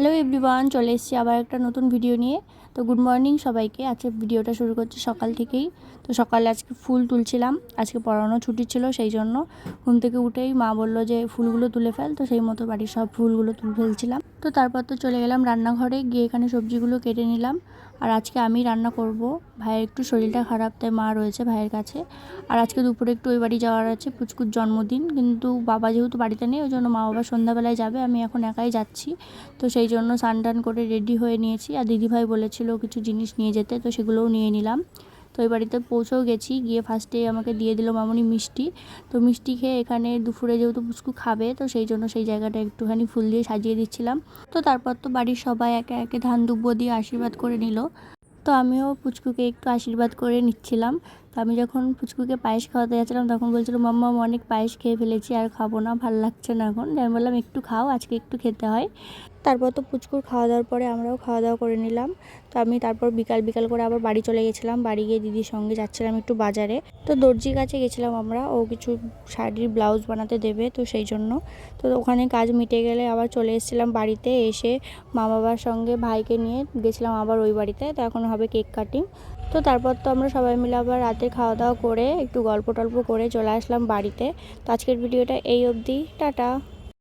Hello everyone, চলে এসেছি আবার একটা নতুন ভিডিও নিয়ে। তো গুড মর্নিং সবাইকে। আজকে ভিডিওটা শুরু করছি সকাল থেকেই। তো সকালে আজকে ফুল তুলছিলাম, আজকে পড়ানো ছুটি ছিল, সেই জন্য ঘুম থেকে উঠেই মা বললো যে ফুলগুলো তুলে ফেল। তো সেই মতো বাড়ির সব ফুলগুলো তুলে ফেলছিলাম। তো তারপর তো চলে গেলাম রান্নাঘরে, গিয়ে এখানে সবজিগুলো কেটে নিলাম। আর আজকে আমি রান্না করব। ভাইয়ের একটু শরীরটা খারাপ, তাই মা রয়েছে ভাইয়ের কাছে। আর আজকে দুপুরে একটু ওই বাড়ি যাওয়ার আছে, পুচকুর জন্মদিন, কিন্তু বাবা যেহেতু বাড়িতে নেই ওই জন্য মা বাবা সন্ধ্যাবেলায় যাবে, আমি এখন একাই যাচ্ছি। তো সেই জন্য স্নান টান করে রেডি হয়ে নিয়েছি। আর দিদিভাই বলেছিল কিছু জিনিস নিয়ে যেতে, তো সেগুলোও নিয়ে নিলাম। তো ওই বাড়িতে পৌঁছেও গেছি, গিয়ে ফার্স্টে আমাকে দিয়ে দিল মামুনি মিষ্টি। তো মিষ্টি খেয়ে এখানে দুপুরে যেহেতু পুচকু খাবে, তো সেই জন্য সেই জায়গাটা একটুখানি ফুল দিয়ে সাজিয়ে দিচ্ছিলাম। তো তারপর তো বাড়ির সবাই একে একে ধান দুব্ব দিয়ে আশীর্বাদ করে নিল। তো আমিও পুচকুকে একটু আশীর্বাদ করে নিচ্ছিলাম। তো আমি যখন পুচকুকে পায়েস খাওয়াতে যাচ্ছিলাম তখন বলছিল, মাম্মা অনেক পায়েস খেয়ে ফেলেছি, আর খাবো না, ভাল লাগছে না এখন। আমি বললাম একটু খাও, আজকে একটু খেতে হয়। তারপর তো পুচকুর খাওয়া দাওয়ার পরে আমরাও খাওয়া দাওয়া করে নিলাম। তো আমি তারপর বিকাল বিকাল করে আবার বাড়ি চলে গেছিলাম। বাড়ি গিয়ে দিদির সঙ্গে যাচ্ছিলাম একটু বাজারে। তো দর্জির কাছে গেছিলাম আমরা, ও কিছু শাড়ির ব্লাউজ বানাতে দেবে, তো সেই জন্য। তো ওখানে কাজ মিটে গেলে আবার চলে এসেছিলাম বাড়িতে। এসে মা বাবার সঙ্গে ভাইকে নিয়ে গেছিলাম আবার ওই বাড়িতে। তো এখন হবে কেক কাটিং। তো তারপর তো আমরা সবাই মিলে আবার রাতে খাওয়া দাওয়া করে একটু গল্প টল্প করে চলে আসলাম বাড়িতে। তো আজকের ভিডিওটা এই অবধি, টাটা।